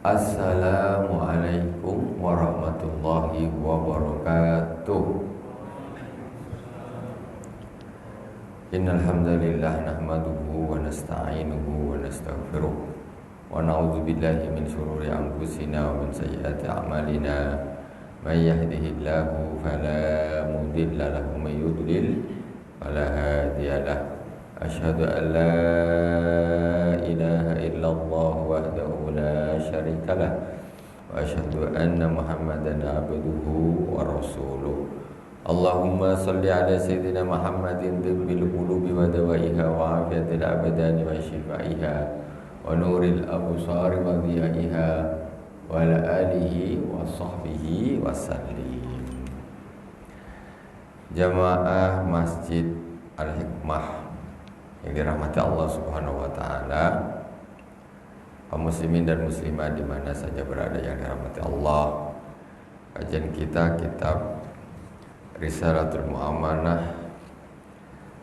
Assalamualaikum warahmatullahi wabarakatuh. Innal hamdalillah nahmaduhu wa nasta'inuhu wa nastaghfiruh wa na'udzu billahi min shururi anfusina wa min sayyiati a'malina. May yahdihillahu fala mudilla lahu wa may yudlil fala hadiya lahu. Asyhadu an la ilaha illallah wahdahu la syarika lah wa asyhadu anna Muhammadan abduhu wa rasuluh. Allahumma salli ala sayyidina Muhammadin tibbil qulubi wa dawaiha wa afiyatil abdani wa shifaiha wa nuril absari wa dhiyaiha wa ala alihi wa sahbihi wa sallim. Jamaah Masjid Al-Hikmah yang dirahmati Allah Subhanahu wa taala, kaum muslimin dan muslimat di mana saja berada yang dirahmati Allah. Kajian kita kitab Risalatul Mu'awanah,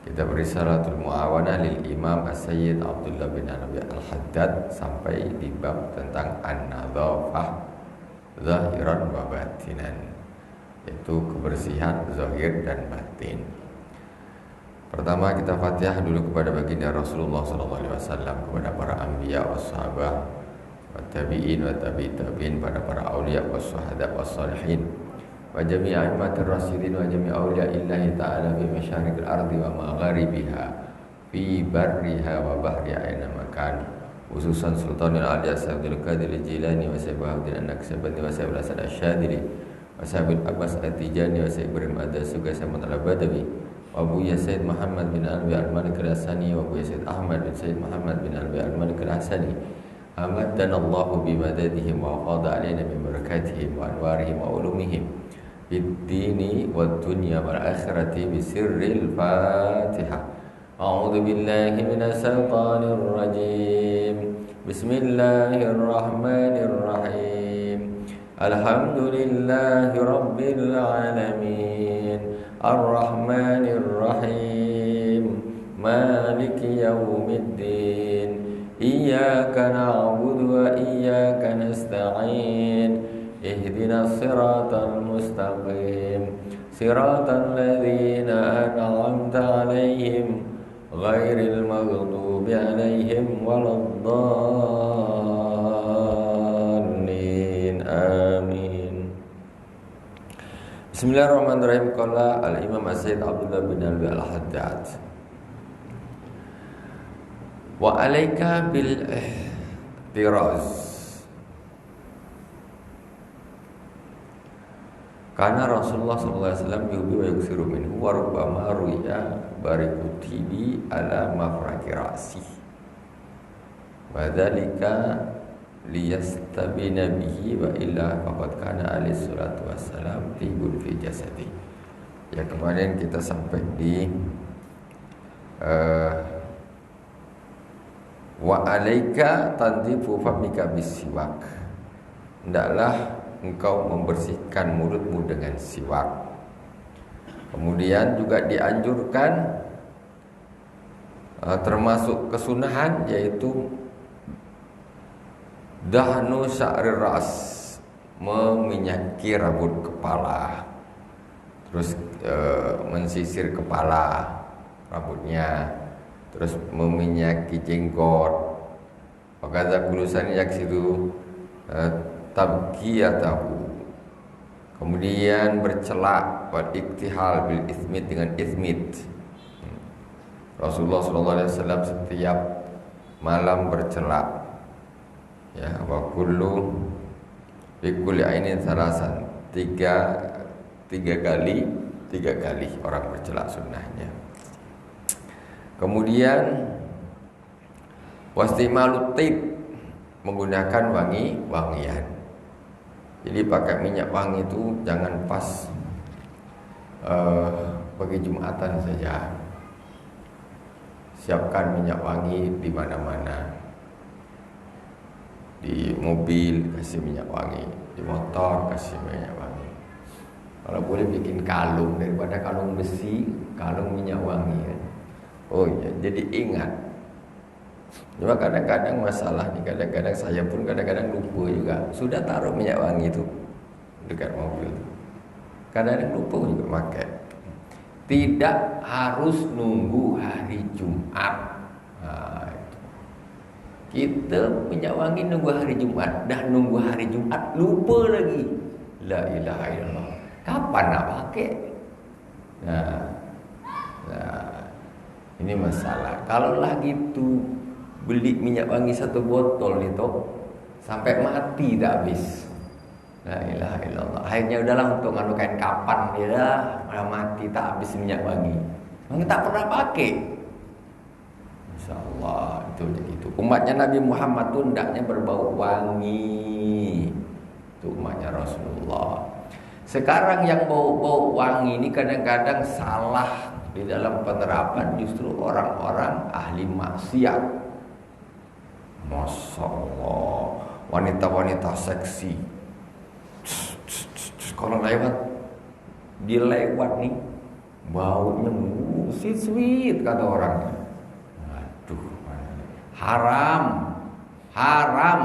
kitab Risalatul Mu'awanah lil Imam As-Sayyid Abdullah bin Anabi Al-Haddad sampai di bab tentang an-nadzafah zahiran wa batinan, yaitu kebersihan zahir dan batin. Pertama kita Fatihah dulu kepada baginda Rasulullah SAW, kepada para anbiya wassahabah wa tabi'in wa tabi'in tabi'in, pada para aulia wassuhada wassalihin wa jami' a'immatir rasyidin wa jami' aulia illahi ta'ala bi masyariqil ardi wa magharibiha fi barriha wa bahri aina makan, khususan Sultanul Auliya Sayyidul Qadir Jilani wa Sayyidul An-Naqsabandi wa Sayyidul Hasan Asy-Syadzili wa Sayyidul Abbas At-Tijani wa Sayyid Ibrahim Ad-Dasuqi Sayyid Al-Badawi wa Abu Yazid Muhammad bin Alwi Al-Malik Al-Hasani wa Abu Yazid Ahmad bin Sayyid Muhammad bin Alwi Al-Malik Al-Hasani. Amadana Allahu bimadadihim wa qada alaina bi barakatihim wa anwarihim wa ulumihim fid dini wad dunya wal akhirati bi sirril Fatihah. A'udzu billahi minas syaitonir rajim. Bismillahirrahmanirrahim. Alhamdulillahi rabbil alamin. Ar-Rahmanir Rahim. Maliki yaumiddin. Iyyaka na'budu wa iyyaka nasta'in. Ihdinas siratal mustaqim. Siratal ladzina an'amta 'alaihim ghairil maghdubi 'alaihim waladdallin. Amin. Bismillahirrahmanirrahim. Qala al-Imam As-Sayyid Abdullah bin Alwi Al-Haddad, wa alaika bil ihtiraz, karena Rasulullah SAW yubi wa yuksiru minhu wa rubbama ruya barikutibi ala mafraki ra'si wa dhalika liyastabina bihi wa illa faqad kana alaihi salatu wassalam tibun fi jasadi. Ya, kemarin kita sampai di wa alaika tanzifu famika bisiwak, hendaklah engkau membersihkan mulutmu dengan siwak. Kemudian juga dianjurkan termasuk kesunahan yaitu dahnu sya'rir ras, meminyaki rambut kepala, terus mensisir kepala rambutnya, terus meminyaki jenggot. Wakadza kulusan yaksidu tabqiyatahu, kemudian bercelak wal iktihal bil ismit, dengan ismit. Rasulullah SAW setiap malam bercelak. Ya, wa kullu bi kulli ainin salasan, tiga kali orang bercelak sunnahnya. Kemudian wastimalut tib, menggunakan wangian. Jadi pakai minyak wangi itu jangan pas bagi Jumatan saja. Siapkan minyak wangi di mana-mana. Di mobil kasih minyak wangi, di motor kasih minyak wangi. Kalau boleh bikin kalung, daripada kalung besi, kalung minyak wangi kan. Oh ya, jadi ingat Cuma kadang-kadang masalah nih, kadang-kadang saya pun kadang-kadang lupa juga. Sudah taruh minyak wangi itu dekat mobil, kadang-kadang lupa juga pakai. Tidak harus nunggu hari Jumat. Nah, itu. Kita minyak wangi nunggu hari Jumat, dah nunggu hari Jumat lupa lagi. La ilaha illallah. Kapan nak pakai? Nah, ini masalah. Kalau lah gitu, beli minyak wangi 1 botol itu sampai mati tak habis. La ilaha illallah. Akhirnya udahlah untuk nganu kain kapan dia dah, malah mati tak habis minyak wangi. Wangi tak pernah pakai. Insyaallah itu begitu. Umatnya Nabi Muhammad tuh hendaknya berbau wangi. Itu umatnya Rasulullah. Sekarang yang bau-bau wangi ini kadang-kadang salah di dalam penerapan, justru orang-orang ahli maksiat. Masya Allah, wanita-wanita seksi. Kalau lewat, dia lewat nih, baunya sweet kata orang. Aduh, haram, haram.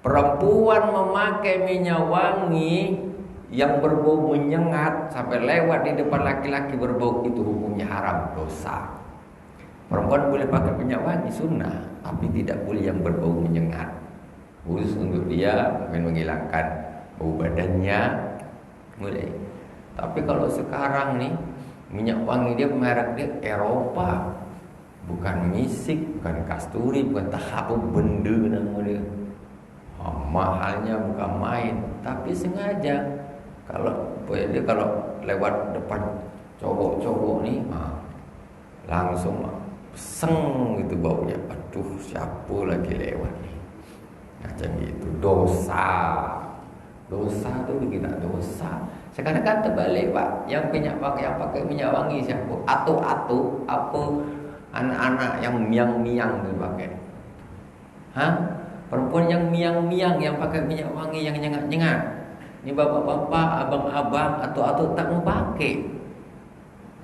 Perempuan memakai minyak wangi yang berbau menyengat sampai lewat di depan laki-laki berbau, itu hukumnya haram, dosa. Perempuan boleh pakai minyak wangi sunnah, tapi tidak boleh yang berbau menyengat. Khusus untuk dia mungkin menghilangkan bau badannya boleh. Tapi kalau sekarang nih minyak wangi dia merek dia Eropa, bukan misik, bukan kasturi, bukan tahap benda nama dia. Mahalnya bukan main, tapi sengaja. Dia kalau lewat depan cowok-cowok nih, langsung seng gitu baunya. Aduh, siapa lagi lewat nih? Macam itu, dosa. Dosa tuh kita dosa. Sekarang kan terbalik, Pak. Yang pakai minyak wangi siapa? Atu-atu, apa anak-anak yang miang-miang tu pakai. Perempuan yang miang-miang yang pakai minyak wangi yang nyengat-nyengat. Ini bapak-bapak, abang-abang, atau tak mau pakai.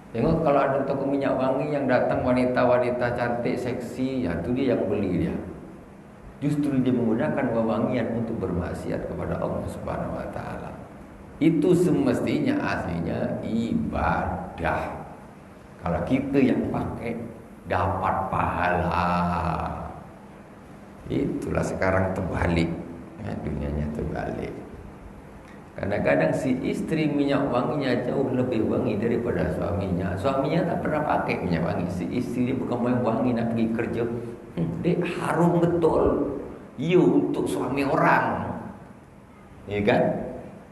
Tengok kalau ada toko minyak wangi yang datang wanita-wanita cantik, seksi, ya itu dia yang beli dia. Justru dia menggunakan wewangian untuk bermaksiat kepada Allah Subhanahu wa taala. Itu semestinya aslinya ibadah. Kalau kita yang pakai dapat pahala. Itulah sekarang terbalik, ya, dunianya terbalik. Kadang-kadang si istri minyak wanginya jauh lebih wangi daripada suaminya. Suaminya tak pernah pakai minyak wangi. Si istri dia bukan main wangi nak pergi kerja. Dia harum betul. Ya untuk suami orang. Ya kan?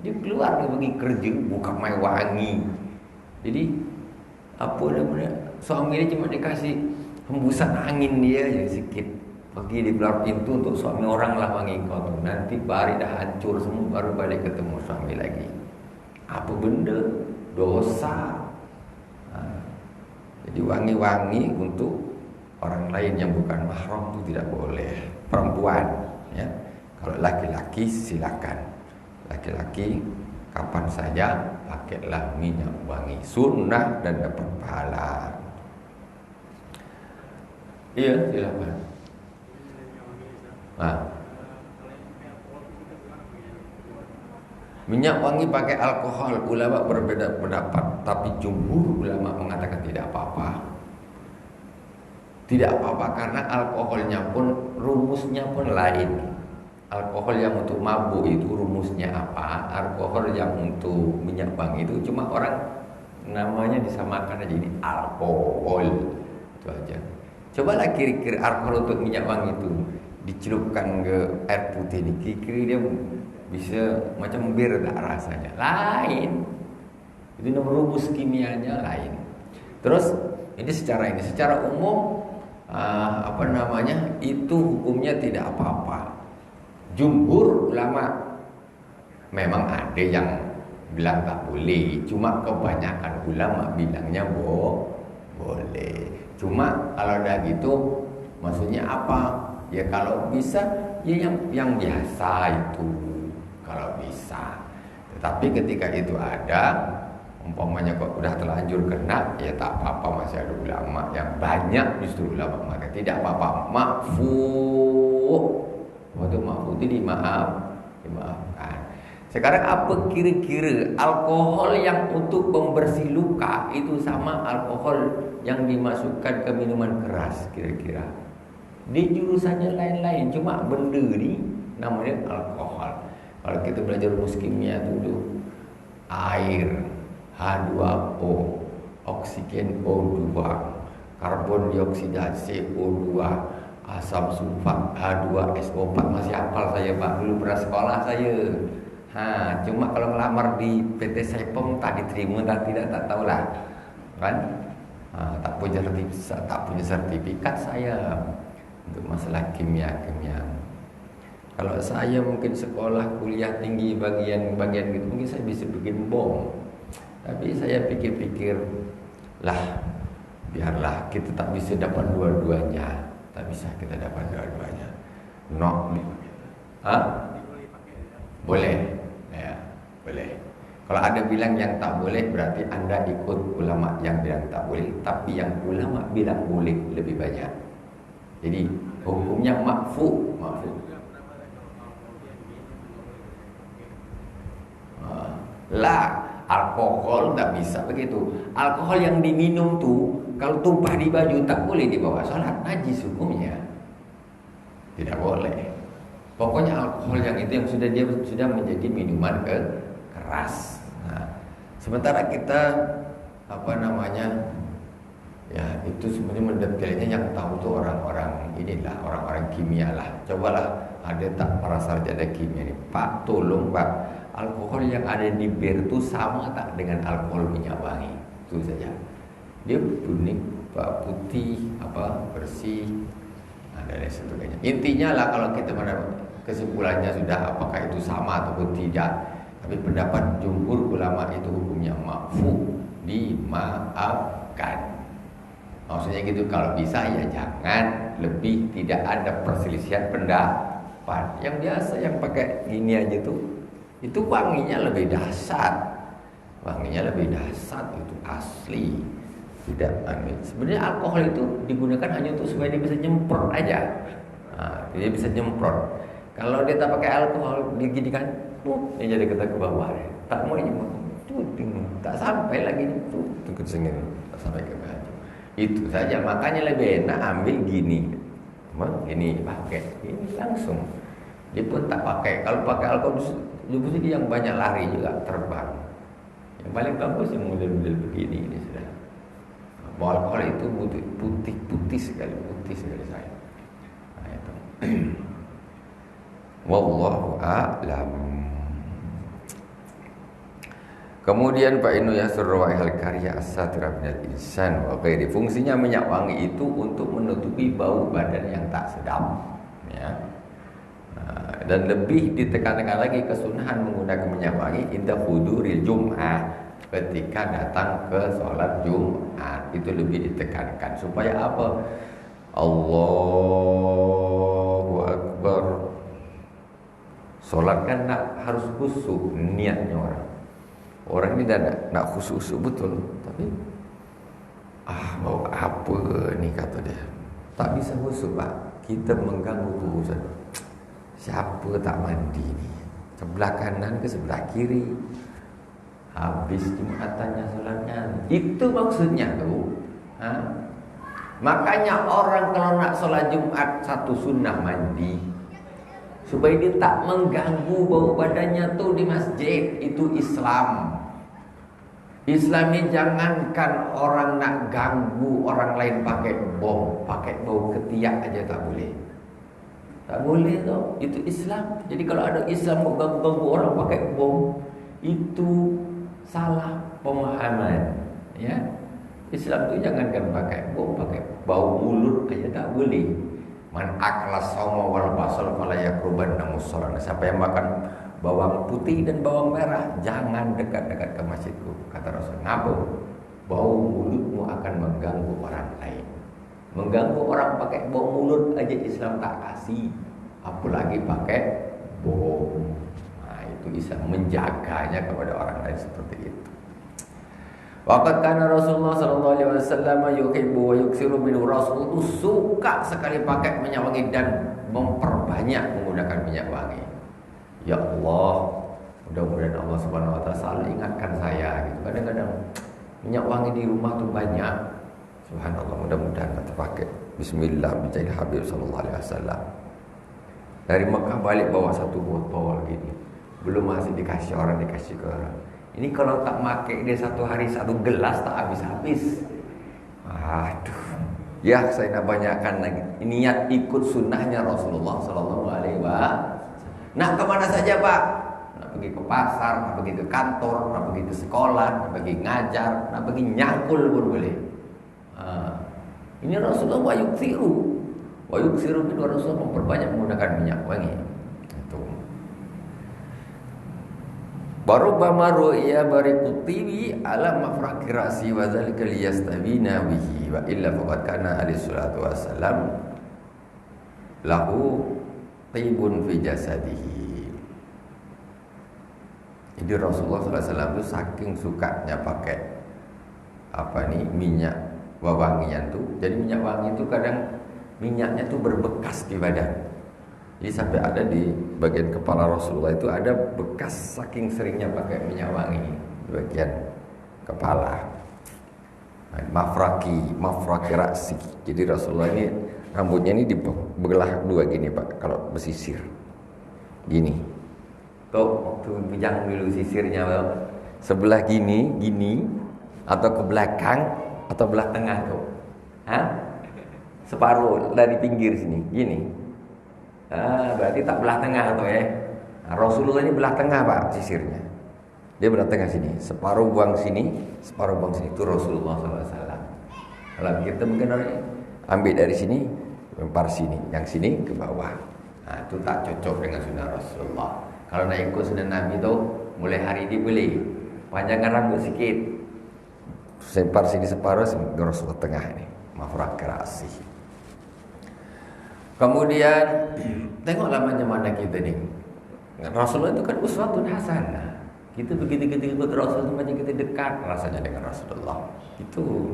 Dia keluar dia pergi kerja bukan main wangi. Jadi apa namanya? Suami dia cuma dikasih hembusan angin dia je sikit. Pergi di keluar pintu untuk suami orang lah wangi kau tu. Nanti bari dah hancur semua baru balik ketemu suami lagi. Apa benda? Dosa. Jadi wangi-wangi untuk orang lain yang bukan mahram itu tidak boleh. Perempuan, ya. Kalau laki-laki silakan. Laki-laki kapan saja pakailah minyak wangi, sunnah dan dapat pahala. Iya, silakan. Minyak wangi pakai alkohol, ulama berbeda pendapat, tapi jumhur ulama mengatakan tidak apa-apa. Tidak apa-apa karena alkoholnya pun rumusnya pun lain. Alkohol yang untuk mabuk itu rumusnya apa? Alkohol yang untuk minyak wangi itu cuma orang namanya disamakan aja, ini alkohol. Itu aja. Cobalah kira-kira alkohol untuk minyak wangi itu dicelupkan ke air putih ini, kira-kira dia bisa macam bir tak rasanya? Lain. Itu nomor rumus kimianya lain. Terus secara umum itu hukumnya tidak apa-apa. Jumhur ulama memang ada yang bilang tak boleh, cuma kebanyakan ulama bilangnya boleh. Cuma kalau dah gitu maksudnya apa? Ya kalau bisa ya yang biasa itu kalau bisa. Tetapi ketika itu ada Umpamanya kok udah terlanjur kena, ya tak apa-apa, masih ada ulama yang banyak justru ulama mengatakan tidak apa-apa, makfu. Waktu makfu itu dimaafkan. Sekarang apa kira-kira alkohol yang untuk pembersih luka itu sama alkohol yang dimasukkan ke minuman keras kira-kira? Di jurusannya lain-lain, cuma benda ni namanya alkohol. Kalau kita belajar rumus kimia dulu, air H2O, oksigen O2, karbon dioksida CO2, asam sulfat H2SO4. Masih hafal saya Pak, dulu pernah sekolah saya. Cuma kalau ngelamar di PT Sepom tak diterima tak tidak tak tahulah kan. Tak punya sertifikat saya untuk masalah kimia. Kalau saya mungkin sekolah kuliah tinggi bagian gitu, mungkin saya bisa bikin bom. Tapi saya pikir-pikir lah, biarlah kita tak bisa dapat dua-duanya. Tak bisa kita dapat dua-duanya. Boleh. Ya, boleh. Kalau ada bilang yang tak boleh, berarti Anda ikut ulama yang bilang tak boleh. Tapi yang ulama bilang boleh lebih banyak. Jadi hukumnya makfu. Lah, alkohol tak bisa begitu. Alkohol yang diminum tuh kalau tumpah di baju tak boleh dibawa sholat, najis hukumnya. Tidak boleh. Pokoknya alkohol yang itu yang sudah menjadi minuman keras. Sementara kita ya itu sebenarnya mendetailnya yang tahu tuh orang-orang inilah, orang-orang kimia lah. Cobalah ada tak para sarjana kimia ini, Pak, tolong Pak, alkohol yang ada di bir itu sama tak dengan alkohol minyak wangi? Itu saja. Dia kuning, putih, bersih, dan lain sebagainya. Intinya lah kalau kita kesimpulannya sudah apakah itu sama ataupun tidak. Tapi pendapat jumhur ulama itu hukumnya makfu, dimaafkan. Maksudnya gitu, kalau bisa ya jangan lebih, tidak ada perselisihan pendapat. Yang biasa yang pakai gini aja tuh, itu wanginya lebih dahsyat. Itu asli. Tidak sebenarnya alkohol itu digunakan hanya untuk supaya dia bisa nyemprot aja. Dia bisa nyemprot. Kalau dia tak pakai alkohol, begini kan, dia jadi kata ke bawah. Tak mau nyemprot, tak sampai lagi ke sini, tak sampai ke bawah. Itu saja, makanya lebih enak ambil gini. Ini pakai, ini langsung. Dia pun tak pakai. Kalau pakai alkohol, justru dia yang banyak lari juga, terbang. Yang paling bagus yang model-model begini ini sudah. Alkohol itu putih sekali saya. Itu. Wallahu a'lam. Kemudian Pak Inu Yasur Rawaihal Karya As-Satira Minal Insan wa ghairi. Fungsinya minyak wangi itu untuk menutupi bau badan yang tak sedap, ya. Dan lebih ditekankan lagi kesunahan menggunakan minyak wangi inda huduril Jum'ah, ketika datang ke sholat Jumat. Itu lebih ditekankan supaya apa? Allahu Akbar. Sholat kan harus khusyuk niatnya orang. Orang ini nak khusyuk betul, tapi mau apa ni kata dia. Tak bisa khusyuk Pak. Kita mengganggu urusan. Siapa tak mandi ni? Sebelah kanan ke sebelah kiri? Habis Jumatannya sholatnya. Itu maksudnya tuh. Makanya orang kalau nak sholat Jumat satu sunnah mandi, supaya dia tak mengganggu bau badannya tuh di masjid. Itu Islam. Islamnya jangankan orang nak ganggu orang lain pakai bom, pakai bau ketiak aja tak boleh. Tak boleh tuh. Itu Islam. Jadi kalau ada Islam mau ganggu-ganggu orang pakai bom, itu salah pemahaman, ya. Islam itu jangankan pakai bom, pakai bau mulut aja tak boleh. Man akala sawma wal basal fala yakrubanna musallana. Siapa yang makan bawang putih dan bawang merah, jangan dekat-dekat ke masjidku, kata Rasul. Ngapa? Bau mulutmu akan mengganggu orang lain. Mengganggu orang pakai bau mulut aja Islam tak kasih, apalagi pakai bom. Itu Islam menjaganya kepada orang lain seperti itu. Waqad kana Rasulullah sallallahu alaihi wasallam yuhibbu wa yuksiru minhu. Rasul itu suka sekali pakai minyak wangi dan memperbanyak menggunakan minyak wangi. Ya Allah, mudah-mudahan Allah Subhanahu wa taala selalu ingatkan saya gitu. Kadang-kadang minyak wangi di rumah tuh banyak. Subhanallah, mudah-mudahan kita pakai. Bismillah bijahil Habib sallallahu alaihi wasallam. Dari Mekah balik bawa satu botol gini. Belum masih dikasih orang, dikasih ke orang. Ini kalau tak pakai dia satu hari satu gelas tak habis-habis. Aduh. Ya, saya nak banyakkan lagi. Niat ikut sunnahnya Rasulullah sallallahu alaihi wasallam. Nak kemana saja, Pak? Nak pergi ke pasar, nak pergi ke kantor, nak pergi ke sekolah, nak pergi ngajar, nak pergi nyangkul pun boleh. Ini Rasulullah wa yuksiru bin Rasulullah memperbanyak menggunakan minyak wangi. Itu. Barubbama ru'ya bariqutibi ala mafraqi ra'si wa dzalika liyastabina bihi wa illa faqad kana alaihi salatu wassalam lahu tibun fi jasadihi. Jadi Rasulullah SAW itu saking sukanya pakai minyak wangian tuh. Jadi minyak wangi itu kadang minyaknya tuh berbekas di badan. Jadi sampai ada di bagian kepala Rasulullah itu ada bekas saking seringnya pakai minyak wangi di bagian kepala. Mafraki ra'si. Jadi Rasulullah ini rambutnya ini dibelah dua gini Pak, kalau bersisir. Gini. Tuh, pijang dulu sisirnya Pak. Sebelah gini, atau ke belakang atau belah tengah tuh. Separuh dari pinggir sini, gini. Berarti tak belah tengah tuh ya. Rasulullah ini belah tengah Pak sisirnya. Dia belah tengah sini, separuh buang sini, separuh buang sini. Itu Rasulullah SAW. Kalau kita mungkin orang ambil dari sini, lempar sini, yang sini ke bawah. Nah, itu tak cocok dengan sunnah Rasulullah. Kalau nak ikut sunnah Nabi itu, mulai hari ini boleh panjangkan rambut sikit, lempar sini separuh, Rasulullah tengah ini, mafraq ra'si. Kemudian tengoklah macam mana kita ni. Rasulullah itu kan uswatun hasanah. Kita begitu ikut Rasul itu macam kita dekat rasanya dengan Rasulullah. Itu.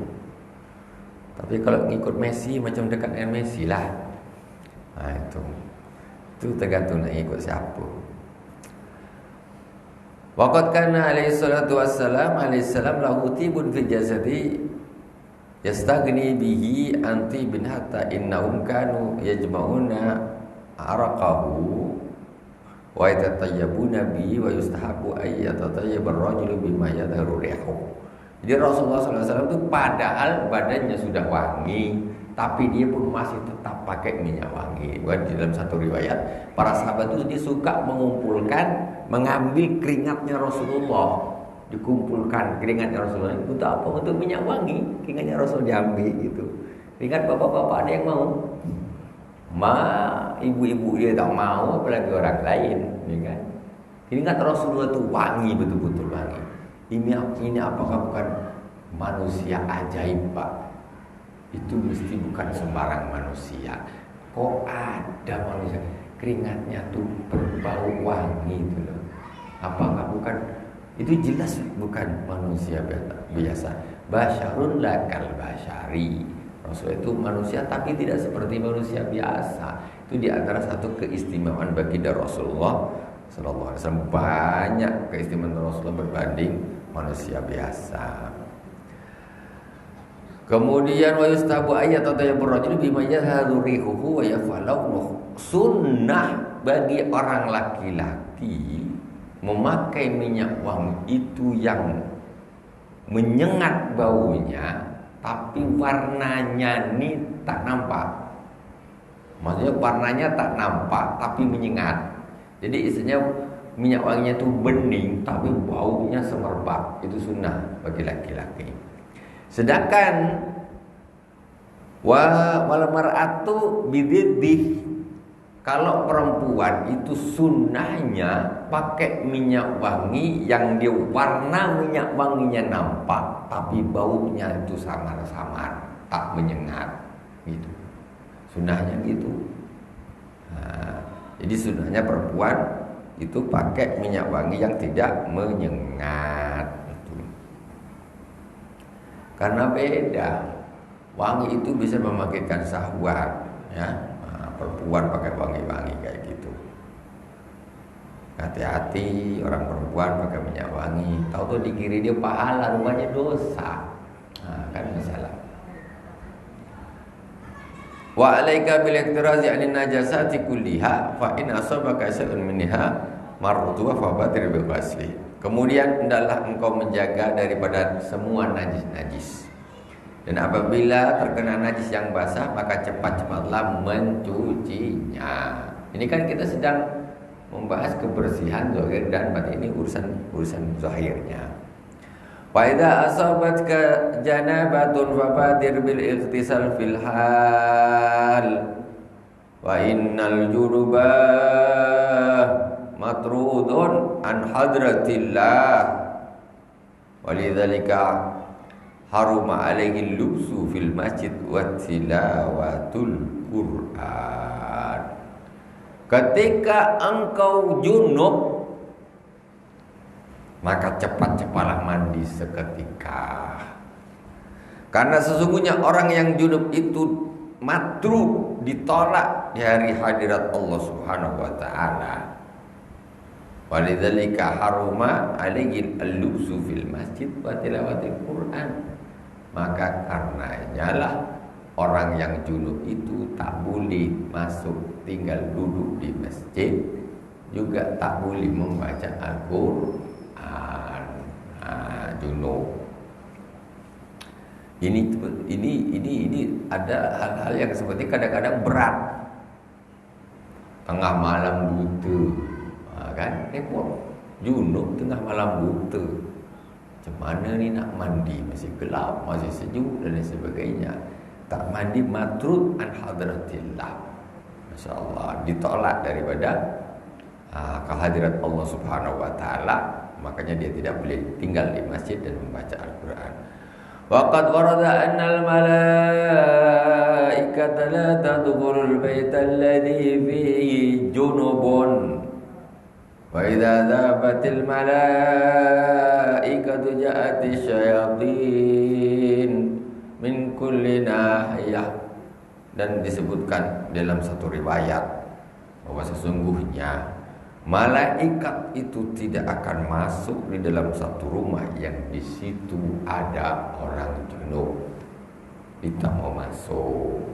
Tapi kalau ngikut Messi macam dekat dengan Messi lah. Nah itu. Itu tergantung nak ikut siapa. Waqad kana alaihi salatu wassalam lahu tibun fi jasadi yastaghni bihi anti bin hatta innahum kanu yajma'una araqahu wa yatatayyabuna bihi wa yustahabu ay yatatayyaba ar-rajulu bima yadharu rihu. Jadi Rasulullah SAW itu padahal badannya sudah wangi, tapi dia pun masih tetap pakai minyak wangi. Bukan di dalam satu riwayat, para sahabat itu dia suka mengambil keringatnya Rasulullah, dikumpulkan keringatnya Rasulullah. Untuk apa? Untuk minyak wangi. Keringatnya Rasul diambil gitu. Keringat bapak-bapak ada yang mau? Ibu-ibu dia tak mau, apalagi orang lain, ya kan? Keringat Rasulullah itu wangi, betul-betul wangi. Ini apakah bukan manusia ajaib Pak? Itu mesti bukan sembarang manusia. Kok ada manusia keringatnya tuh berbau wangi itu loh? Apakah bukan? Itu jelas bukan manusia biasa. Basyarun lakal basyari. Rasul itu manusia tapi tidak seperti manusia biasa. Itu di antara satu keistimewaan baginda Rasulullah sallallahu alaihi wasallam. Banyak keistimewaan Rasulullah berbanding manusia biasa. Kemudian wa yustabu ayat atau yang berrajul bima yadharu rihuhu wa yafalahu. Sunnah bagi orang laki-laki memakai minyak wangi itu yang menyengat baunya, tapi warnanya ni tak nampak. Maksudnya warnanya tak nampak, tapi menyengat. Jadi istilahnya minyak wanginya itu bening, tapi baunya semerbak. Itu sunnah bagi laki-laki. Sedangkan wal mar'atu bididdih, kalau perempuan itu sunnahnya pakai minyak wangi yang dia warna minyak wanginya nampak, tapi baunya itu samar-samar, tak menyengat, gitu. Sunnahnya gitu. Nah, jadi sunnahnya perempuan itu pakai minyak wangi yang tidak menyengat. Itu. Karena beda. Wangi itu bisa mematikan syahwat, ya. Nah, perempuan pakai wangi-wangi kayak gitu. Hati-hati orang perempuan pakai minyak wangi. Tahu tuh di kiri dia pahala, rupanya dosa. Nah, kan masalah. Wa alaika bil iktirazi 'anil najasati kulliha fa in asabaka syai'un minha marduha fa batir bil ghasli. Kemudian hendaklah engkau menjaga daripada semua najis-najis. Dan apabila terkena najis yang basah, maka cepat-cepatlah mencucinya. Ini kan kita sedang membahas kebersihan zahir dan batin, ini urusan zahirnya. Wa idza asabatka janabatun fabadir bil ightisal fil hal. Wa innal junuba matrudun an hadratillah. Walidzalika haruma alaihi lubsu fil masjid wa tilawatul Qur'an. Ketika engkau junub, maka cepat-cepatlah mandi seketika. Karena sesungguhnya orang yang junub itu matru, ditolak di hari hadirat Allah Subhanahu wa taala. Walidzalika haruma alaihi al-lubsu fil masjid wa tilawatil Qur'an. Maka karenanya lah orang yang junub itu tak boleh masuk, tinggal duduk di masjid, juga tak boleh membaca Al-Quran. Junub. Ini ada hal-hal yang seperti kadang-kadang berat. Tengah malam buta, kan repot. Junub tengah malam buta. Macam mana ni nak mandi? Masih gelap, masih sejuk dan sebagainya. Tak mandi matrud an hadratillah. Masya Allah, ditolak daripada kehadirat Allah Subhanahu wa taala. Makanya dia tidak boleh tinggal di masjid dan membaca Al-Quran. Waqad warada anna al-malaikata la tadkhulul baita alladhi fihi junubun. Wa idza dhabatil malaikatu ja'ati syayatin min kulli nahiyah. Dan disebutkan dalam satu riwayat bahwa sesungguhnya malaikat itu tidak akan masuk di dalam satu rumah yang di situ ada orang junub. Dia tak mau masuk.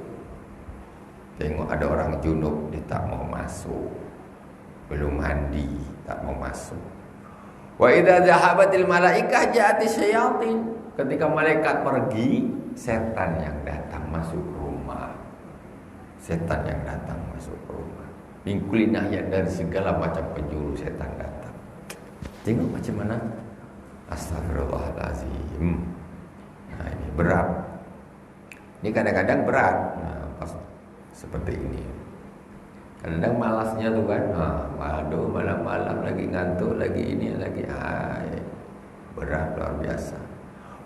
Tengok ada orang junub, dia tak mau masuk. Belum mandi, tak mau masuk. Wa idza dhahabatil malaikah ja'ati syayatin. Ketika malaikat pergi, setan yang datang masuk rumah. Setan yang datang masuk rumah. Mingkulinah yang dari segala macam penjuru setan datang. Tengok macam mana. Astagfirullahalazim. Nah, ini berat. Ini kadang-kadang berat. Nah, pas seperti ini. Kadang malasnya tuh kan, waduh malam-malam lagi ngantuk, lagi ini, lagi berat luar biasa.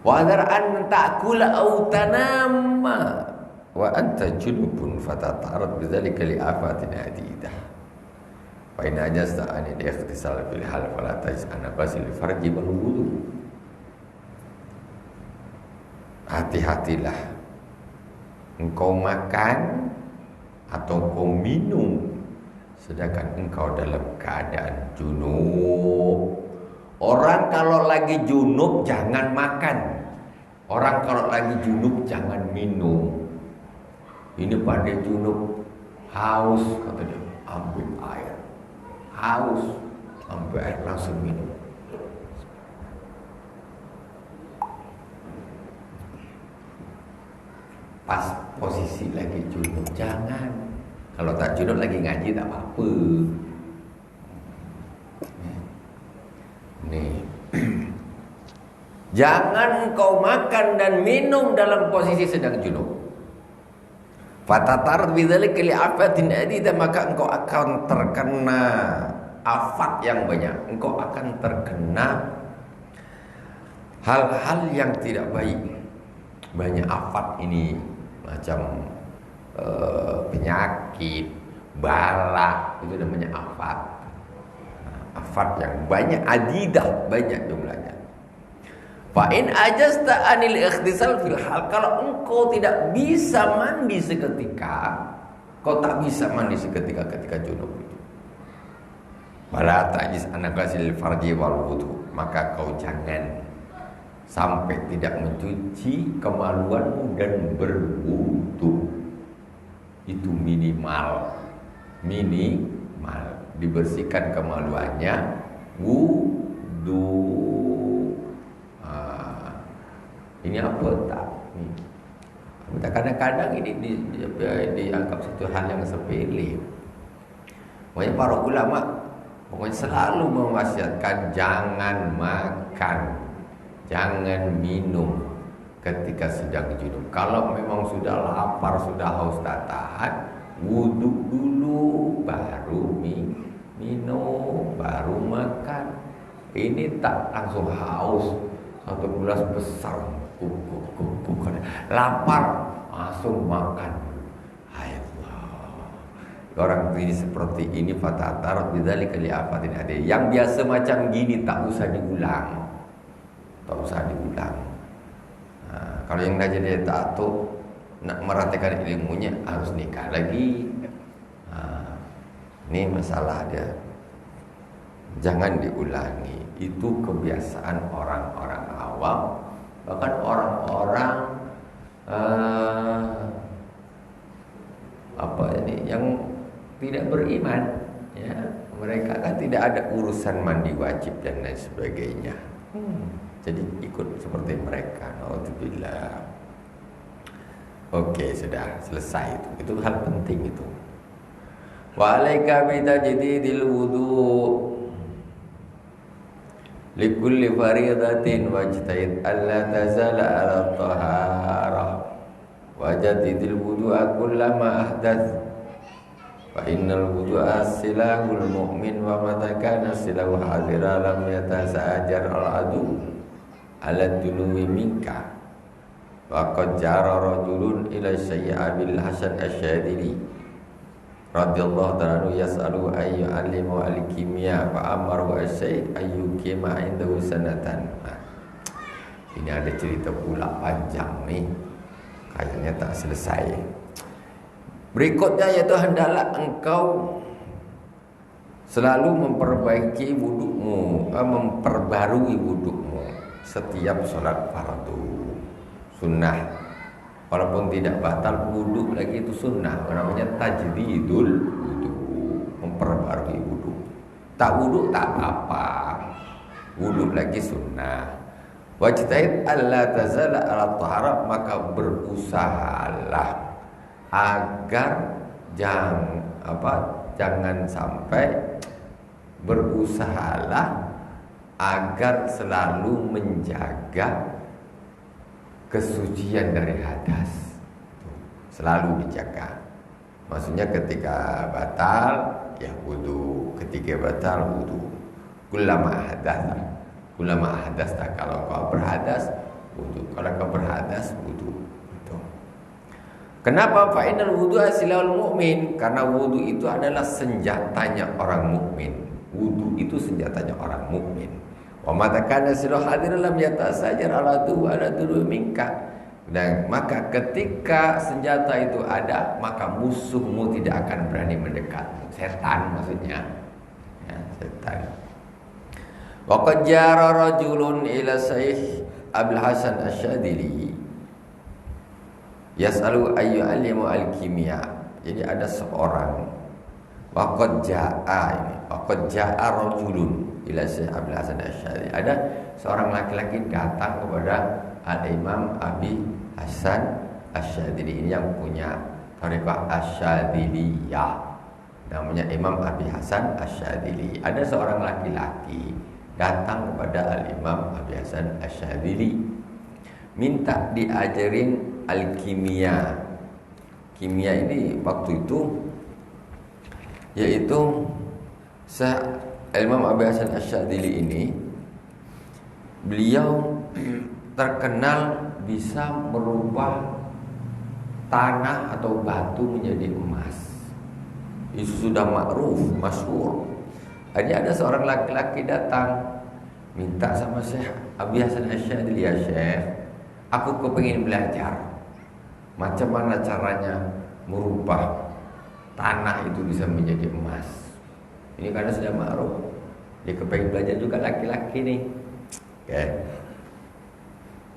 Wa adar an ta'kula aw tanama wa anta junubun fatatarat bidzalika li afatin adidah. Fa in ajasta an ikhtisal bil hal fala taj'ana basil farji wal wudu. Hati-hatilah engkau makan atau kau minum sedangkan engkau dalam keadaan junub. Orang kalau lagi junub jangan makan. Orang kalau lagi junub jangan minum. Ini pada junub haus, kata dia, ambil air. Haus, ambil air langsung minum. Pas posisi lagi junub jangan. Kalau tak junub lagi ngaji tak apa-apa. Nih. Jangan engkau makan dan minum dalam posisi sedang junub. Fatatar bidzalika li afatin adida, maka engkau akan terkena afat yang banyak. Engkau akan terkena hal-hal yang tidak baik. Banyak afat ini. Macam penyakit, bala, itu namanya afat. Afat yang banyak, adidah, banyak jumlahnya. Fa in ajasta anil ikhtisal fil hal, kalau engkau tidak bisa mandi seketika, kau tak bisa mandi seketika ketika junub itu. Wala ta'jiz an ghasil farji wal wudu, maka kau jangan sampai tidak mencuci kemaluanmu dan berwudu. Itu minimal dibersihkan kemaluannya, wudu. Ini apa tak? Kadang-kadang ini dianggap satu hal yang sepele. Makanya para ulama selalu mewasiatkan jangan makan, jangan minum ketika sedang junub. Kalau memang sudah lapar, sudah haus tak tahan, wudu dulu baru minum, baru makan. Ini tak langsung haus satu gelas besar, lapar langsung makan. Orang ini seperti ini fatatar bidzalika li afatin ada. Yang biasa macam gini tak usah diulang. Kalau yang dah jadi tato nak meratakan ilmunya harus nikah lagi. Ini masalah dia. Jangan diulangi. Itu kebiasaan orang-orang awam, bahkan orang-orang yang tidak beriman, ya. Mereka kan tidak ada urusan mandi wajib dan lain sebagainya. Jadi ikut seperti mereka. Alhamdulillah. Oke, sudah selesai itu. Itu hal penting itu. Wa alaika bi tajdidil wudu likulli fariidatin wajtahid alla tazala ala taharah wajadidil wudu'a kullama ahdath fa innal wudu'a silahul mu'min wa mata kana silahu hadira lam yatasa'ajar al-adu ala dunuwi minka wa qad jara rajulun ila Syai'abil Hasan Asy-Syadzili radhiyallahu ta'ala yas'alu ayyu alimu al-kimia fa amaru asy-syai' ayyu kima indahu sanatan. Ini ada cerita pula panjang nih, kayaknya tak selesai. Berikutnya yaitu hendaklah engkau selalu memperbaiki wudukmu, memperbarui wudukmu setiap sholat fardu sunnah. Walaupun tidak batal wudu lagi itu sunnah, namanya tajdidul wudu, memperbarui wudu. Tak wudu tak apa, wudu lagi sunnah. Wajtahid alla tazala ala taharah, maka berusahalah agar jangan sampai agar selalu menjaga kesucian dari hadas, selalu dijaga. Maksudnya ketika batal ya wudu, ketika batal wudu. Kullama hadas, kalau kau berhadas wudu, kalau kau berhadas wudu. Itu. Kenapa? Fa innal wudu'a silahul mu'min, karena wudu itu adalah senjatanya orang mukmin. Wudu itu senjatanya orang mukmin. Wa mata kana silah hadir lam yatasajar ala dulu minka. Dan maka ketika senjata itu ada, maka musuhmu tidak akan berani mendekat. Setan maksudnya. Ya, setan. Wa qad jara rajulun ila Syekh Abdul Hasan Asy-Syadzili yas'alu ayyu alimu al-kimia. Jadi ada seorang wa qad jaa rajulun ila Syekh Abdul Hasan Asy-Syadzili. Ada seorang laki-laki datang kepada Al-Imam Abi Hasan Asy-Syadzili, ini yang punya thariqah Asy-Syadziliyah, namanya Imam Abi Hasan Asy-Syadzili. Ada seorang laki-laki datang kepada Al-Imam Abi Hasan Asy-Syadzili, minta diajarin al-kimia. Kimia ini waktu itu yaitu Imam Abi Hasan Asy-Syadzili ini, beliau terkenal bisa merubah tanah atau batu menjadi emas. Itu sudah masyhur. Ada seorang laki-laki datang minta sama Syekh Abi Hasan Asy'adili, ya Syekh, aku kepingin belajar macam mana caranya merubah tanah itu bisa menjadi emas. Ini karena sudah ma'ruf, dia kepingin belajar juga laki-laki nih. Oke.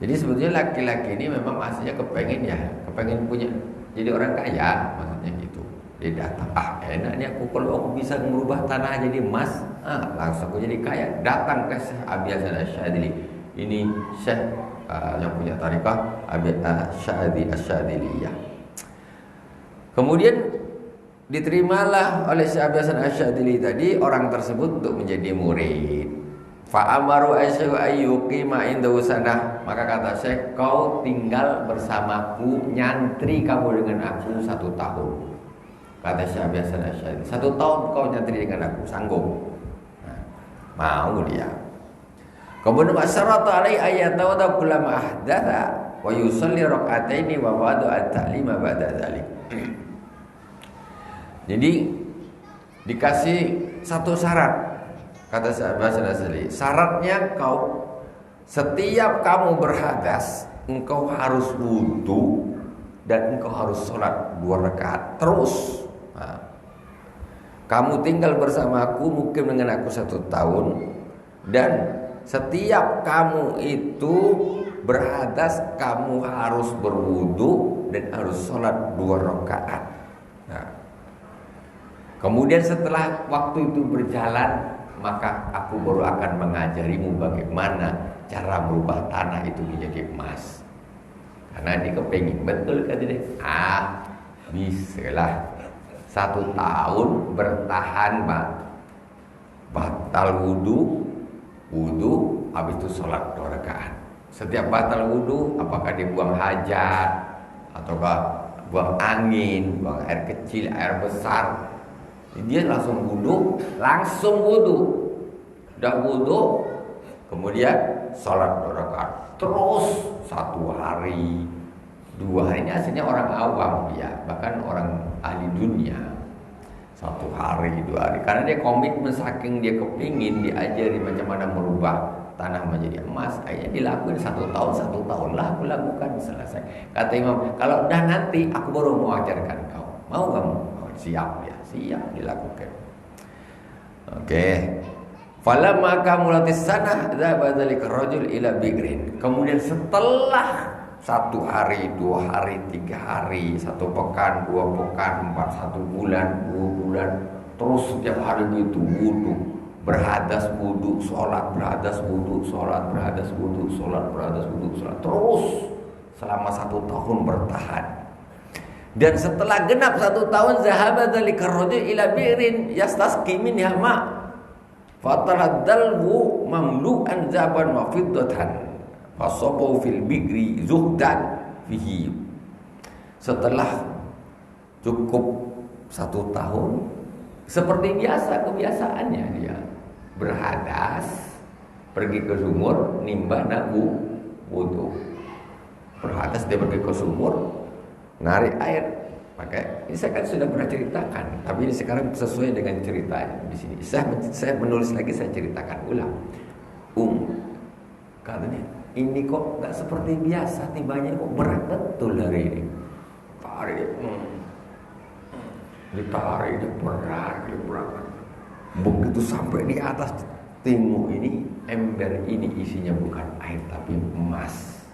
Jadi sebetulnya laki-laki ini memang aslinya kepengen punya jadi orang kaya, maksudnya gitu. Dia datang, enak nih aku kalau aku bisa merubah tanah jadi emas, langsung aku jadi kaya. Datang ke Syekh Abi Hasan Asy'adili. Ini Syekh yang punya tariqah Abi Asy'adiliyah. Kemudian diterimalah oleh Syekh Abi Hasan Asy'adili tadi orang tersebut untuk menjadi murid. Fa amaru asy'u ayyuqima indahu sanah. Maka kata Syekh, kau tinggal bersamaku, nyantri kamu dengan aku 1 tahun. Kata Syekh Abi Hasan Asy'adili, 1 tahun kau nyantri dengan aku, sanggup? Mau dia. Kemudian wasyarata alai ayatawadda kullama ahdatha wa yusalli rak'ataini wa ba'du at-ta'lima ba'da dzalik. Jadi dikasih 1 syarat. Kata Syekh Abi Hasan Asy'adili, syaratnya setiap kamu berhadas, engkau harus wudu dan engkau harus sholat 2 rakaat terus. Kamu tinggal bersamaku, mukim dengan aku 1 tahun, dan setiap kamu itu berhadas, kamu harus berwudu dan harus sholat 2 rakaat. Kemudian setelah waktu itu berjalan, maka aku baru akan mengajarimu bagaimana cara merubah tanah itu menjadi emas. Karena dia kepengin betul kan dia. Bisalah 1 tahun bertahan, Pak. Batal wudu, habis itu sholat 2 rakaat. Setiap batal wudu, apakah dia buang hajat ataukah buang angin, buang air kecil, air besar, dia langsung wudu. Udah wudu, kemudian sholat 2 rakaat terus 1 hari, 2 hari. Ini aslinya orang awam ya, bahkan orang ahli dunia. 1 hari, 2 hari, karena dia komitmen, saking dia kepingin diajari macam mana merubah tanah menjadi emas. Akhirnya dilakuin 1 tahun lah aku lakukan, selesai. Kata Imam, kalau udah nanti aku baru mau ajarkan kau. Mau kamu? Siap ya, siap dilakukan. Oke. Falamma kamulatis sanah dzaba dzalika rajul ila bigrin. Kemudian setelah 1 hari, 2 hari, 3 hari, 1 pekan, 2 pekan, 1 bulan, 2 bulan, terus setiap hari gitu wudu, berhadas wudu, sholat, berhadas wudu, sholat, berhadas wudu, sholat, berhadas wudu, sholat, terus selama 1 tahun bertahan. Dan setelah genap 1 tahun, zahaba dzalika rajul ila bi'rin yastasqi minha ma' fataraddalhu mamlu'an zaban wa fiddatan fasabu fil bi'ri zuhdan fihi. Setelah cukup 1 tahun, seperti biasa kebiasaannya dia berhadas, pergi ke sumur, nimbah wudu. Berhadas dia pergi ke sumur, narik air pakai. Ini saya kan sudah pernah ceritakan, tapi ini sekarang sesuai dengan ceritanya di sini. Saya menulis lagi, saya ceritakan ulang. Katanya ini kok nggak seperti biasa, tibanya kok berat betul hari ini. Tarik, ditarik, dia berat. Begitu sampai di atas, tengok ini ember ini isinya bukan air tapi emas.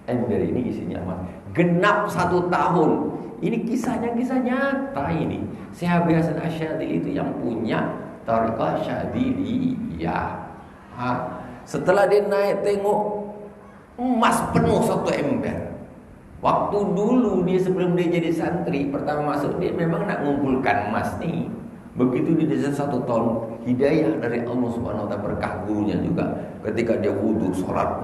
Ember ini isinya emas. Genap 1 tahun. Ini kisah nyata ini. Syekh Abi Hasan Asy'adili itu yang punya tariqah Syadziliyah. Setelah dia naik tengok emas penuh 1 ember. Waktu dulu dia sebelum dia jadi santri, pertama masuk dia memang nak ngumpulkan emas nih. Begitu di desa 1 tahun, hidayah dari Allah Subhanahu wa taala, berkah gurunya juga. Ketika dia wudu, sholat,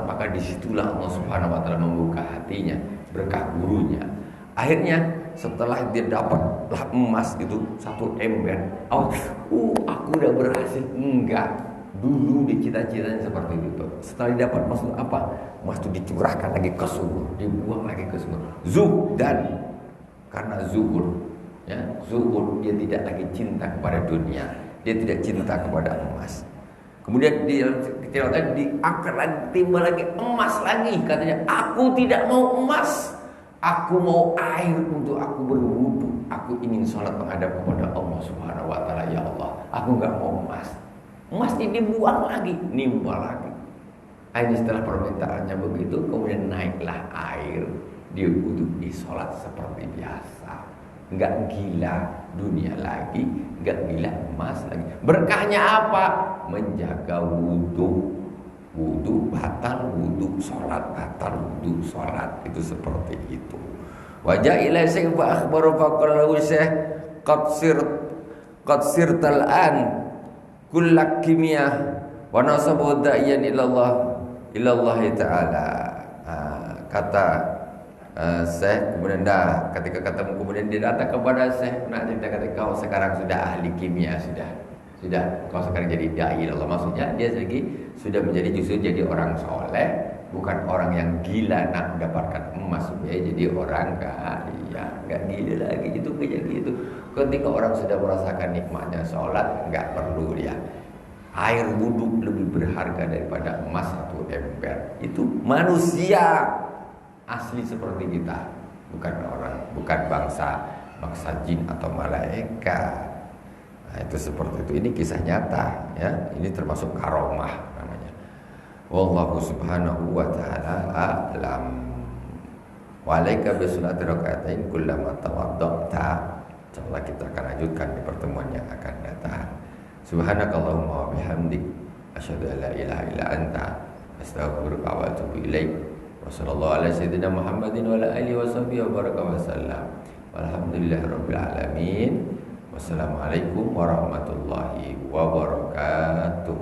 maka disitulah Allah Subhanahu wa taala membuka hatinya, berkah gurunya. Akhirnya setelah dia dapatlah emas itu 1 ember, aku udah berhasil. Enggak, dulu dicita-citanya seperti itu. Setelah didapat emas itu apa? Emas itu dicurahkan lagi ke sumur, dibuang lagi ke sumur. Karena zuhud, ya, zuhud, dia tidak lagi cinta kepada dunia. Dia tidak cinta kepada emas. Kemudian diangkat lagi, timbal lagi emas lagi. Katanya, aku tidak mau emas. Aku mau air untuk aku berwudu. Aku ingin sholat menghadap kepada Allah Subhanahu wa Ta'ala. Ya Allah, aku nggak mau emas. Emas ini dibuang lagi, nimbal lagi. Akhirnya setelah permintaannya begitu, kemudian naiklah air. Dia wudu, di sholat seperti biasa. Nggak gila dunia lagi, nggak gila emas lagi. Berkahnya apa? Menjaga wudu. Wudu batal, wudu sholat batal, wudu sholat. Itu seperti itu. Wajah ilai syekh wa akhbaru faqalahu syekh qad sirtal-an kullak kimiyah wa nasabu da'iyan ilallah ta'ala. Kata Syekh, kemudian ketika ketemu, kemudian dia datang kepada Syekh, nah dia kata, kau sekarang sudah ahli kimia, sudah kau sekarang jadi dai Allah. Maksudnya dia lagi sudah menjadi, justru jadi orang soleh, bukan orang yang gila nak mendapatkan emas supaya jadi orang kaya. Nggak gila lagi itu kayak gitu. Ketika orang sudah merasakan nikmatnya sholat, nggak perlu dia air wudhu lebih berharga daripada emas 1 ember. Itu manusia asli seperti kita, bukan orang, bukan bangsa jin atau malaikat. Nah, itu seperti itu. Ini kisah nyata, ya. Ini termasuk karomah namanya. Wallahu subhanahu wa ta'ala a'lam. Wa 'alaika bi sholati raka'atain kullama tawadda'ta. Insyaallah kita akan lanjutkan di pertemuan yang akan datang. Subhanakallahumma wa bihamdik asyhadu an la ilaha illa anta astaghfiruka wa atubu ilaik. Wa sallallahu ala sayyidina Muhammadin wa ala alihi wa sahbihi wa baraka wa sallam. Walhamdulillahirabbil alamin. Wassalamualaikum warahmatullahi wabarakatuh.